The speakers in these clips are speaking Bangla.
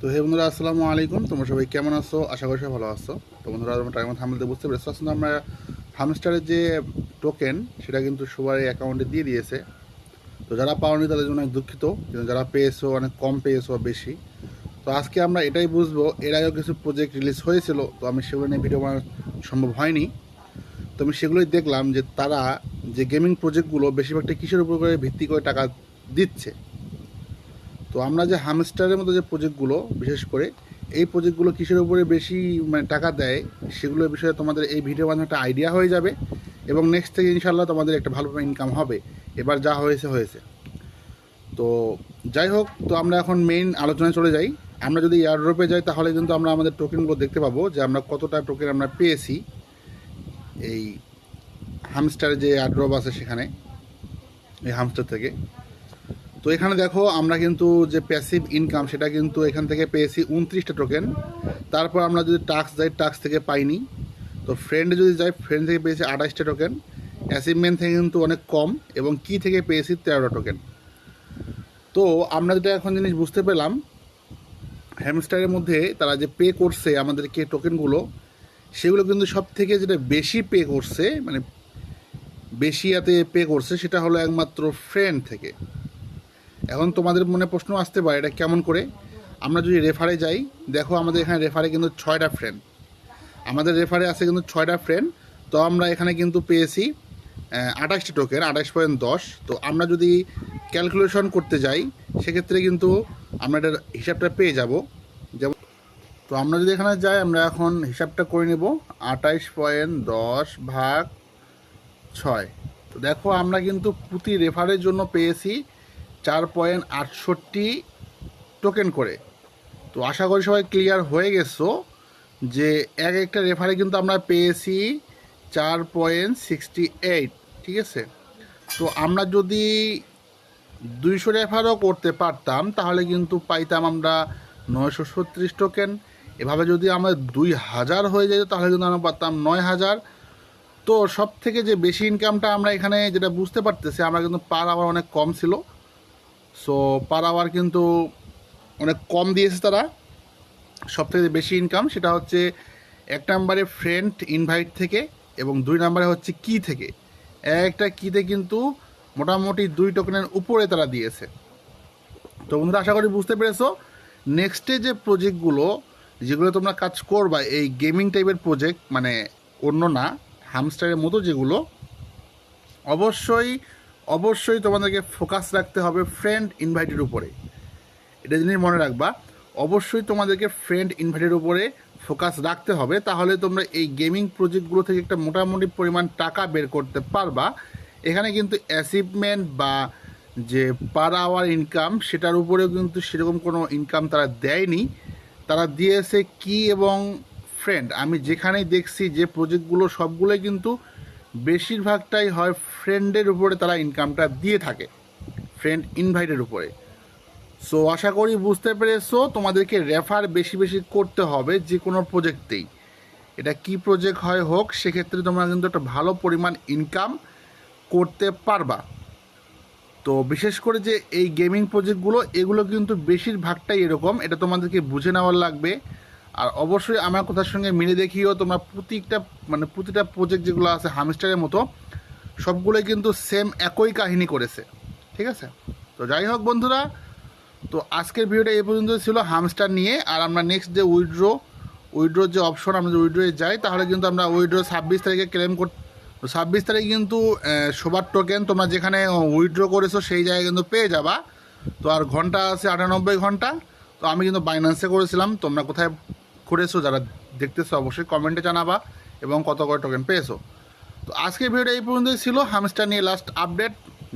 তো হে বন্ধুরা, আসসালামু আলাইকুম। তোমরা সবাই কেমন আছো? আশা করি সবাই ভালো আছো। তো বন্ধুরা, আমরা টাইম থামলে বুঝতে পেরেছো, আসলে আমরা হামস্টারের যে টোকেন সেটা কিন্তু সবাই অ্যাকাউন্টে দিয়ে দিয়েছে। তো যারা পাওনি তাদের জন্য অনেক দুঃখিত, কিন্তু যারা পেয়েছো অনেক কম পেয়েছো বেশি। তো আজকে আমরা এটাই বুঝবো, এর আগেও কিছু প্রজেক্ট রিলিজ হয়েছিল, তো আমি সেগুলো নিয়ে ভিডিও বানানো সম্ভব হয়নি। তো আমি সেগুলোই দেখলাম যে তারা যে গেমিং প্রজেক্টগুলো বেশিরভাগটা কিসের উপর করে ভিত্তি করে টাকা দিচ্ছে। তো আমরা যে হামস্টারের মতো যে প্রজেক্টগুলো, বিশেষ করে এই প্রজেক্টগুলো কিসের উপরে বেশি টাকা দেয়, সেগুলোর বিষয়ে তোমাদের এই ভিডিওর মাধ্যমে একটা আইডিয়া হয়ে যাবে, এবং নেক্সট থেকে ইনশাল্লাহ তোমাদের একটা ভালো ইনকাম হবে। এবার যা হয়েছে হয়েছে। তো যাই হোক, তো আমরা এখন মেইন আলোচনায় চলে যাই। আমরা যদি এয়ারড্রপে যাই তাহলে কিন্তু আমরা আমাদের টোকেনগুলো দেখতে পাবো যে আমরা কতটা টোকেন আমরা পেয়েছি এই হামস্টারের যে এয়ারড্রপ আছে সেখানে, এই হামস্টার থেকে। তো এখানে দেখো, আমরা কিন্তু যে প্যাসিভ ইনকাম সেটা কিন্তু এখান থেকে পেয়েছি 29টা টোকেন। তারপর আমরা যদি টাস্ক যাই, টাস্ক থেকে পাইনি। তো ফ্রেন্ডে যদি যাই, ফ্রেন্ড থেকে পেয়েছি 28টা টোকেন। অ্যাচিভমেন্ট থেকে কিন্তু অনেক কম, এবং কি থেকে পেয়েছি 13টা টোকেন। তো আমরা যেটা এখন জিনিস বুঝতে পেলাম, হ্যামস্টারের মধ্যে তারা যে পে করছে আমাদেরকে টোকেনগুলো, সেগুলো কিন্তু সব থেকে যেটা বেশি পে করছে, মানে বেশি ইয়াতে পে করছে, সেটা হলো একমাত্র ফ্রেন্ড থেকে। এখন তোমাদের মনে প্রশ্ন আসতে পারে, এটা কেমন করে? আমরা যদি রেফারে যাই, দেখো আমাদের এখানে রেফারে কিন্তু 6টা ফ্রেন্ড, আমাদের রেফারে আছে কিন্তু 6টা ফ্রেন্ড। তো আমরা এখানে কিন্তু পেয়েছি 28টি টোকেন, 28.10। তো আমরা যদি ক্যালকুলেশন করতে যাই, সেক্ষেত্রে কিন্তু আমরা এটার হিসাবটা পেয়ে যাব। যেমন, তো আমরা যদি এখানে যাই, আমরা এখন হিসাবটা করে নেব 28.10/6। তো দেখো, আমরা কিন্তু প্রতি রেফারের জন্য পেয়েছি 4.68 টোকেন করে। তো আশা করি সবাই ক্লিয়ার হয়ে গেছো যে এক একটা রেফারে কিন্তু আমরা পেয়েছি 4.68। ঠিক আছে? তো আমরা যদি 200 রেফারও করতে পারতাম তাহলে কিন্তু পাইতাম আমরা 936 টোকেন। এভাবে যদি আমরা 2000 হয়ে যেত তাহলে কিন্তু আমরা পারতাম 9000। তো সব থেকে যে বেশি ইনকামটা আমরা এখানে যেটা বুঝতে পারতেছি, আমরা কিন্তু পার আওয়ার অনেক কম ছিল। সো পার আওয়ার কিন্তু অনেক কম দিয়েছে তারা। সবথেকে বেশি ইনকাম সেটা হচ্ছে 1 নম্বরে ফ্রেন্ড ইনভাইট থেকে, এবং 2 নম্বরে হচ্ছে কি থেকে। একটা কিতে কিন্তু মোটামুটি 2 টোকেনের উপরে তারা দিয়েছে। তো বন্ধুরা, আশা করি বুঝতে পেরেছো। নেক্সটে যে প্রজেক্টগুলো, যেগুলো তোমরা কাজ করবা, এই গেমিং টাইপের প্রজেক্ট, মানে অন্য না, হামস্টারের মতো যেগুলো, অবশ্যই অবশ্যই তোমাদেরকে ফোকাস রাখতে হবে ফ্রেন্ড ইনভাইটের উপরে। এটা জিনিস মনে রাখবা, অবশ্যই তোমাদেরকে ফ্রেন্ড ইনভাইটের উপরে ফোকাস রাখতে হবে, তাহলে তোমরা এই গেমিং প্রজেক্টগুলো থেকে একটা মোটামুটি পরিমাণ টাকা বের করতে পারবা। এখানে কিন্তু অ্যাচিভমেন্ট বা যে পার আওয়ার ইনকাম, সেটার উপরেও কিন্তু সেরকম কোনো ইনকাম তারা দেয়নি। তারা দিয়েছে কি এবং ফ্রেন্ড। আমি যেখানেই দেখছি যে প্রজেক্টগুলো, সবগুলোই কিন্তু বেশিরভাগটাই হয় ফ্রেন্ডের উপরে তারা ইনকামটা দিয়ে থাকে, ফ্রেন্ড ইনভাইটের উপরে। সো আশা করি বুঝতে পেরেছো, তোমাদেরকে রেফার বেশি বেশি করতে হবে যে কোনো প্রজেক্টেই। এটা কি প্রজেক্ট হয় হোক, সেক্ষেত্রে তোমরা কিন্তু একটা ভালো পরিমাণ ইনকাম করতে পারবা। তো বিশেষ করে যে এই গেমিং প্রজেক্টগুলো, এগুলো কিন্তু বেশিরভাগটাই এরকম, এটা তোমাদেরকে বুঝে নেওয়ার লাগবে। আর অবশ্যই আমার কথার সঙ্গে মিলে দেখিও, তোমরা প্রতিটা প্রজেক্ট যেগুলো আছে হামস্টারের মতো, সবগুলোই কিন্তু সেম একই কাহিনী করেছে। ঠিক আছে? তো যাই হোক বন্ধুরা, তো আজকের ভিডিওটা এই পর্যন্ত ছিল হামস্টার নিয়ে। আর আমরা নেক্সট যে উইড্রোর যে অপশন, আমরা যদি উইড্রোয়ে যাই তাহলে কিন্তু আমরা উইড্রো 26 তারিখে ক্লেম 26 তারিখ কিন্তু সবার টোকেন তোমরা যেখানে উইড্রো করেছো সেই জায়গায় কিন্তু পেয়ে যাবা। তো আর ঘন্টা আছে 98 ঘন্টা। তো আমি কিন্তু বাইন্যান্সে করেছিলাম, তোমরা কোথায় করেছো যারা দেখতেছো অবশ্যই কমেন্টে জানাবা, এবং কত করে টোকেন পেয়েছো। তো আজকের ভিডিওটা এই পর্যন্তই ছিল, হামস্টার নিয়ে লাস্ট আপডেট।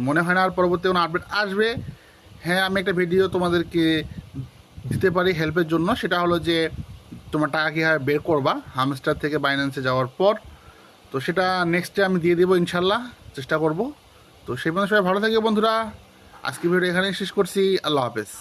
মনে হয় না আর পরবর্তী কোনো আপডেট আসবে। হ্যাঁ, আমি একটা ভিডিও তোমাদেরকে দিতে পারি হেল্পের জন্য, সেটা হলো যে তোমার টাকা কীভাবে বের করবা হামস্টার থেকে বাইন্যান্সে যাওয়ার পর। তো সেটা নেক্সটে আমি দিয়ে দেবো ইনশাল্লাহ, চেষ্টা করব। তো সেই পর্যন্ত সবাই ভালো থাকবে বন্ধুরা। আজকে ভিডিও এখানেই শেষ করছি। আল্লাহ হাফেজ।